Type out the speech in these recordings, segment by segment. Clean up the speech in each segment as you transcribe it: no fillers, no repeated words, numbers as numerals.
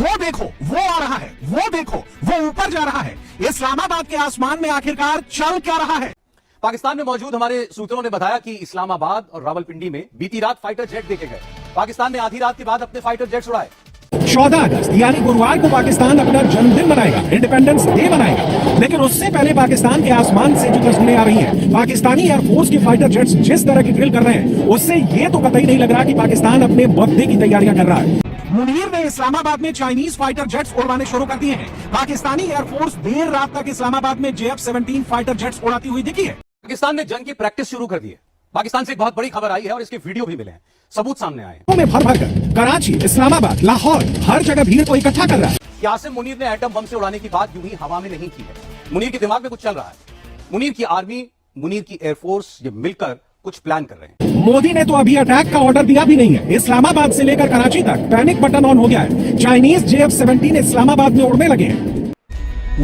वो देखो वो आ रहा है, वो देखो वो ऊपर जा रहा है। इस्लामाबाद के आसमान में आखिरकार चल क्या रहा है? पाकिस्तान में मौजूद हमारे सूत्रों ने बताया कि इस्लामाबाद और रावलपिंडी में बीती रात फाइटर जेट देखे गए। पाकिस्तान ने आधी रात के बाद अपने फाइटर जेट्स उड़ाए। 14 अगस्त यानी गुरुवार को पाकिस्तान अपना जन्मदिन मनाएगा, इंडिपेंडेंस डे मनाएगा। लेकिन उससे पहले पाकिस्तान के आसमान से जो तस्वीरें आ रही हैं, पाकिस्तानी एयरफोर्स के फाइटर जेट्स जिस तरह की ड्रिल कर रहे हैं, उससे ये तो कतई नहीं लग रहा कि पाकिस्तान अपने बर्थडे की तैयारियां कर रहा है। मुनीर ने इस्लामाबाद में चाइनीज फाइटर जेट्स उड़वाने शुरू कर दिए हैं। पाकिस्तानी एयरफोर्स देर रात तक इस्लामाबाद में JF-17 फाइटर जेट्स उड़ाती हुई दिखी है। पाकिस्तान ने जंग की प्रैक्टिस शुरू कर दी है। पाकिस्तान से एक बहुत बड़ी खबर आई है और इसके वीडियो भी मिले हैं, सबूत सामने आए हैं। में भर भर कर कराची, इस्लामाबाद, लाहौर, हर जगह भीड़ को इकट्ठा कर रहा है। यासिम मुनीर ने एटम बम से उड़ाने की बात यूं ही हवा में नहीं की है। मुनीर के दिमाग में कुछ चल रहा है। मुनीर की आर्मी, मुनीर की एयरफोर्स ये मिलकर कुछ प्लान कर रहे हैं। मोदी ने तो अभी अटैक का ऑर्डर दिया भी नहीं है। इस्लामाबाद से लेकर कराची तक पैनिक बटन ऑन हो गया है। चाइनीज JF-17 इस्लामाबाद में उड़ने लगे हैं।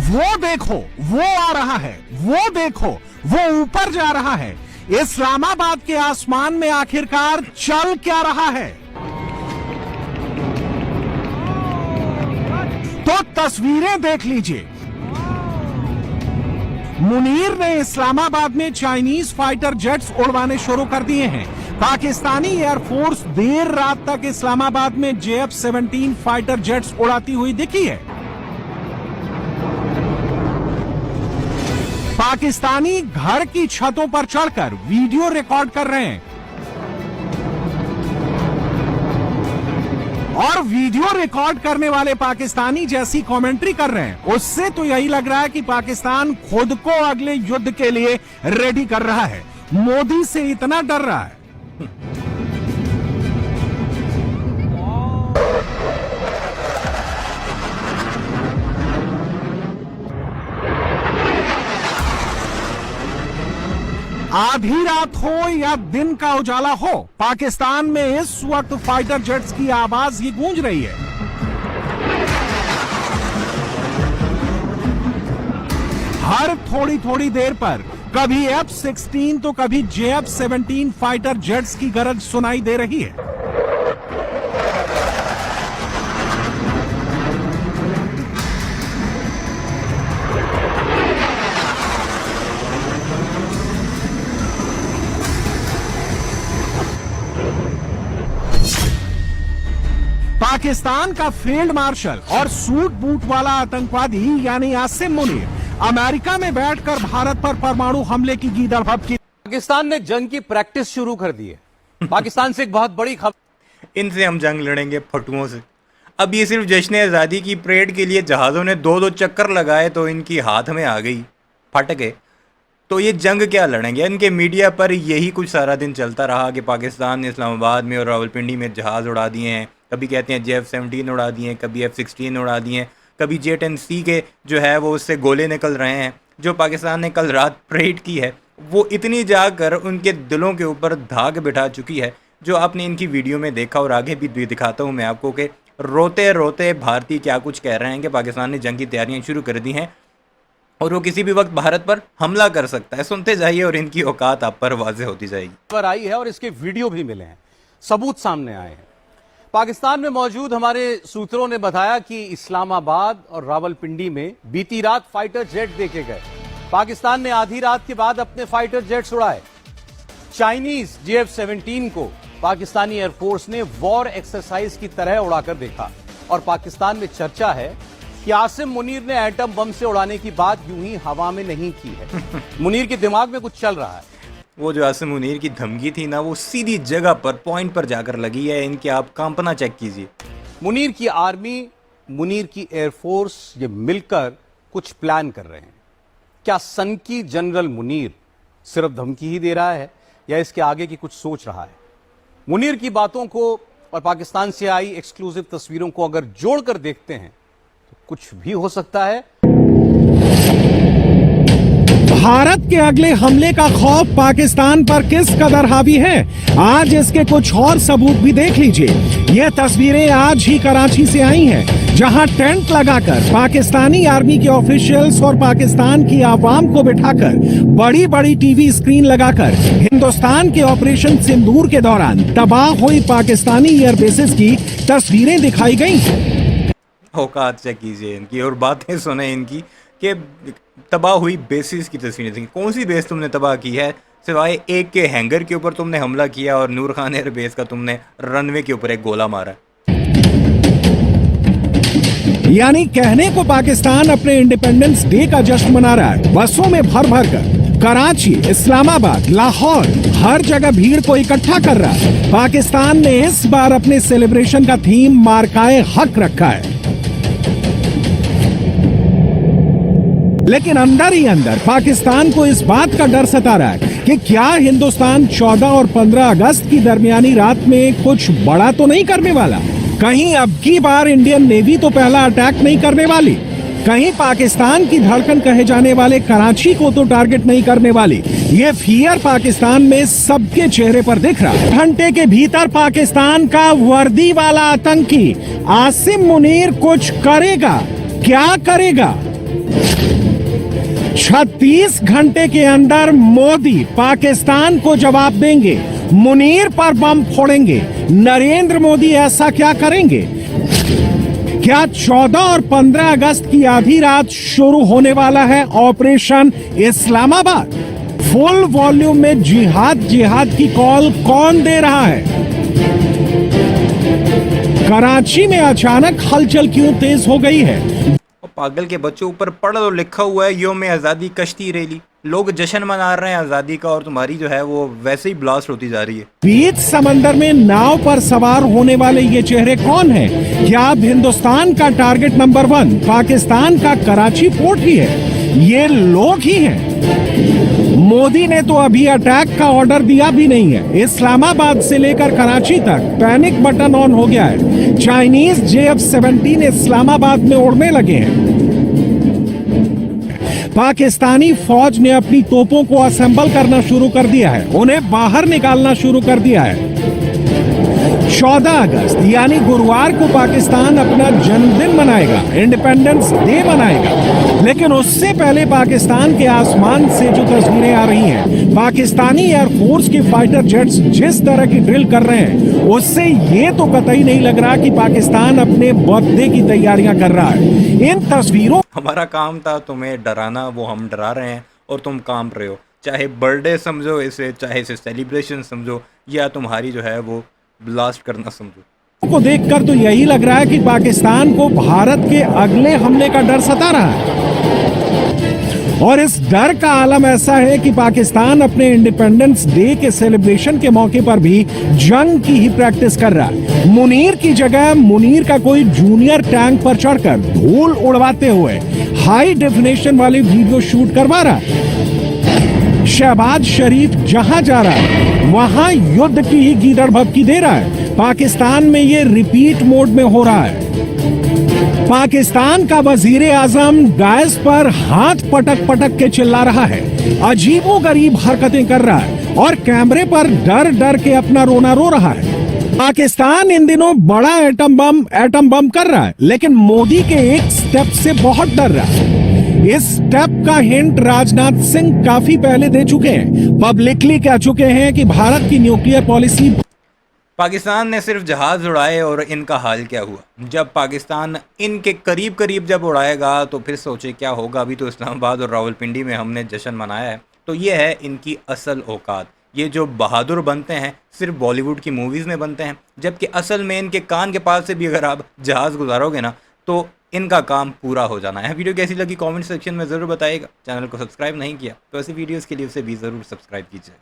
वो देखो वो आ रहा है, वो देखो वो ऊपर जा रहा है। इस्लामाबाद के आसमान में आखिरकार चल क्या रहा है? तो तस्वीरें देख लीजिए। मुनीर ने इस्लामाबाद में चाइनीज फाइटर जेट्स उड़वाने शुरू कर दिए हैं। पाकिस्तानी एयरफोर्स देर रात तक इस्लामाबाद में JF-17 फाइटर जेट्स उड़ाती हुई दिखी है। पाकिस्तानी घर की छतों पर चढ़कर वीडियो रिकॉर्ड कर रहे हैं और वीडियो रिकॉर्ड करने वाले पाकिस्तानी जैसी कमेंट्री कर रहे हैं। उससे तो यही लग रहा है कि पाकिस्तान खुद को अगले युद्ध के लिए रेडी कर रहा है। मोदी से इतना डर रहा है। आधी रात हो या दिन का उजाला हो, पाकिस्तान में इस वक्त फाइटर जेट्स की आवाज ही गूंज रही है। हर थोड़ी थोड़ी देर पर कभी F-16 तो कभी JF-17 फाइटर जेट्स की गरज सुनाई दे रही है। पाकिस्तान का फील्ड मार्शल और सूट बूट वाला आतंकवादी यानी आसिम मुनीर अमेरिका में बैठकर भारत पर परमाणु हमले की गीदड़ भभकी। पाकिस्तान ने जंग की प्रैक्टिस शुरू कर दी है। पाकिस्तान से एक बहुत बड़ी खबर। इनसे हम जंग लड़ेंगे फटुओं से। अब ये सिर्फ जश्न आज़ादी की परेड के लिए जहाज़ों ने दो चक्कर लगाए तो इनकी हाथ में आ गई फटके। तो ये जंग क्या लड़ेंगे? इनके मीडिया पर यही कुछ सारा दिन चलता रहा कि पाकिस्तान ने इस्लामाबाद में और रावलपिंडी में जहाज़ उड़ा दिए हैं। कभी कहते हैं JF-17 उड़ा दिए हैं, कभी F-16 उड़ा दिए हैं, कभी J-10C के जो है वो उससे गोले निकल रहे हैं। जो पाकिस्तान ने कल रात परेड की है वो इतनी जाकर उनके दिलों के ऊपर धाग बिठा चुकी है, जो आपने इनकी वीडियो में देखा और आगे भी दिखाता हूँ मैं आपको कि रोते रोते भारतीय क्या कुछ कह रहे हैं कि पाकिस्तान ने जंग की तैयारियाँ शुरू कर दी हैं और वो किसी भी वक्त भारत पर हमला कर सकता है। सुनते जाइए और इनकी औकात आप पर वाज़ेह होती जाएगी। पर आई है और इसके वीडियो भी मिले हैं, सबूत सामने आए हैं। पाकिस्तान में मौजूद हमारे सूत्रों ने बताया कि इस्लामाबाद और रावलपिंडी में बीती रात फाइटर जेट देखे गए। पाकिस्तान ने आधी रात के बाद अपने फाइटर जेट्स उड़ाए। चाइनीज JF-17 को पाकिस्तानी एयरफोर्स ने वॉर एक्सरसाइज की तरह उड़ाकर देखा और पाकिस्तान में चर्चा है कि आसिम मुनीर ने एटम बम से उड़ाने की बात यूं ही हवा में नहीं की है। मुनीर के दिमाग में कुछ चल रहा है। वो जो आसिम मुनीर की धमकी थी ना, वो सीधी जगह पर पॉइंट पर जाकर लगी है। इनके आप कांपना चेक कीजिए। मुनीर की आर्मी, मुनीर की एयरफोर्स ये मिलकर कुछ प्लान कर रहे हैं। क्या सन की जनरल मुनीर सिर्फ धमकी ही दे रहा है या इसके आगे की कुछ सोच रहा है? मुनीर की बातों को और पाकिस्तान से आई एक्सक्लूसिव तस्वीरों को अगर जोड़कर देखते हैं तो कुछ भी हो सकता है। भारत के अगले हमले का खौफ पाकिस्तान पर किस कदर हावी है, आज इसके कुछ और सबूत भी देख लीजिए। ये तस्वीरें आज ही कराची से आई हैं, जहां टेंट लगाकर पाकिस्तानी आर्मी के ऑफिशियल्स और पाकिस्तान की आवाम को बिठाकर बड़ी बड़ी टीवी स्क्रीन लगाकर हिंदुस्तान के ऑपरेशन सिंदूर के दौरान तबाह हुई पाकिस्तानी एयरबेसेस की तस्वीरें दिखाई गई। औकात चेक कीजिए इनकी और बातें सुने इनकी कि तबाह हुई बेसिस की तस्वीरें देखिए। कौन सी बेस तुमने तबाह की है सिवाय एक के हैंगर के ऊपर तुमने हमला किया और नूर खान एयर बेस का तुमने रनवे के ऊपर एक गोला मारा। यानी कहने को पाकिस्तान अपने इंडिपेंडेंस डे का जश्न मना रहा है, बसों में भर भर कर कराची, इस्लामाबाद, लाहौर, हर जगह भीड़ को इकट्ठा कर रहा है। पाकिस्तान ने इस बार अपने सेलिब्रेशन का थीम मार्काए हक रखा है, लेकिन अंदर ही अंदर पाकिस्तान को इस बात का डर सता रहा है कि क्या हिंदुस्तान 14 और 15 अगस्त की दरमियानी रात में कुछ बड़ा तो नहीं करने वाला। कहीं अब की बार इंडियन नेवी तो पहला अटैक नहीं करने वाली, कहीं पाकिस्तान की धड़कन कहे जाने वाले कराची को तो टारगेट नहीं करने वाली। ये फियर पाकिस्तान में सबके चेहरे पर दिख रहा है। घंटे के भीतर पाकिस्तान का वर्दी वाला आतंकी आसिम मुनीर कुछ करेगा, क्या करेगा? 36 घंटे के अंदर मोदी पाकिस्तान को जवाब देंगे, मुनीर पर बम फोड़ेंगे। नरेंद्र मोदी ऐसा क्या करेंगे? क्या 14 और 15 अगस्त की आधी रात शुरू होने वाला है ऑपरेशन इस्लामाबाद? फुल वॉल्यूम में जिहाद जिहाद की कॉल कौन दे रहा है? कराची में अचानक हलचल क्यों तेज हो गई है? पागल के बच्चों ऊपर पढ़ लो लिखा हुआ है योम आज़ादी कश्ती रैली, लोग जश्न मना रहे हैं आज़ादी का और तुम्हारी जो है वो वैसे ही ब्लास्ट होती जा रही है। बीच समंदर में नाव पर सवार होने वाले ये चेहरे कौन हैं? क्या अब हिंदुस्तान का टारगेट नंबर 1 पाकिस्तान का कराची पोर्ट ही है? ये लोग ही हैं। मोदी ने तो अभी अटैक का ऑर्डर दिया भी नहीं है। इस्लामाबाद से लेकर कराची तक पैनिक बटन ऑन हो गया है। चाइनीज JF-17 इस्लामाबाद में उड़ने लगे हैं। पाकिस्तानी फौज ने अपनी तोपों को असेंबल करना शुरू कर दिया है, उन्हें बाहर निकालना शुरू कर दिया है। 14 अगस्त यानी गुरुवार को पाकिस्तान अपना जन्मदिन मनाएगा, इंडिपेंडेंस डे मनाएगा, लेकिन उससे पहले पाकिस्तान के आसमान से जो तस्वीरें आ रही हैं, पाकिस्तानी एयरफोर्स के फाइटर जेट्स जिस तरह की ड्रिल कर रहे हैं, उससे ये तो कतई नहीं लग रहा कि पाकिस्तान अपने बर्थडे की तैयारियां कर रहा है। इन तस्वीरों हमारा काम था तुम्हें डराना, वो हम डरा रहे हैं और तुम काम रहे हो। चाहे बर्थडे समझो इसे, चाहे इसे सेलिब्रेशन समझो, या तुम्हारी जो है वो ब्लास्ट करना समझो। को देखकर तो यही लग रहा है कि पाकिस्तान को भारत के अगले हमले का डर सता रहा है, और इस डर का आलम ऐसा है कि पाकिस्तान अपने इंडिपेंडेंस डे के सेलिब्रेशन के मौके पर भी जंग की ही प्रैक्टिस कर रहा है। मुनीर की जगह मुनीर का कोई जूनियर टैंक पर चढ़कर धूल उड़वाते हुए हाई डेफिनेशन वाली वीडियो शूट करवा रहा है। शहबाज शरीफ जहां जा रहा है वहां युद्ध की ही गीदड़ भभकी दे रहा है। पाकिस्तान में ये रिपीट मोड में हो रहा है। पाकिस्तान का वजीर आजम गैस पर हाथ पटक पटक के चिल्ला रहा है, अजीबोगरीब हरकतें कर रहा है और कैमरे पर डर डर के अपना रोना रो रहा है। पाकिस्तान इन दिनों बड़ा एटम बम कर रहा है, लेकिन मोदी के एक स्टेप से बहुत डर रहा है। इस स्टेप का हिंट राजनाथ सिंह काफी पहले दे चुके हैं, पब्लिकली कह चुके हैं कि भारत की न्यूक्लियर पॉलिसी। पाकिस्तान ने सिर्फ जहाज़ उड़ाए और इनका हाल क्या हुआ? जब पाकिस्तान इनके करीब करीब जब उड़ाएगा तो फिर सोचे क्या होगा। अभी तो इस्लामाबाद और रावलपिंडी में हमने जश्न मनाया है, तो ये है इनकी असल औकात। ये जो बहादुर बनते हैं सिर्फ बॉलीवुड की मूवीज़ में बनते हैं, जबकि असल में इनके कान के पास से भी अगर आप जहाज़ गुजारोगे ना तो इनका काम पूरा हो जाना है। वीडियो कैसी लगी कमेंट सेक्शन में ज़रूर बताइएगा। चैनल को सब्सक्राइब नहीं किया तो ऐसी वीडियोज़ के लिए उसे भी ज़रूर सब्सक्राइब कीजिए।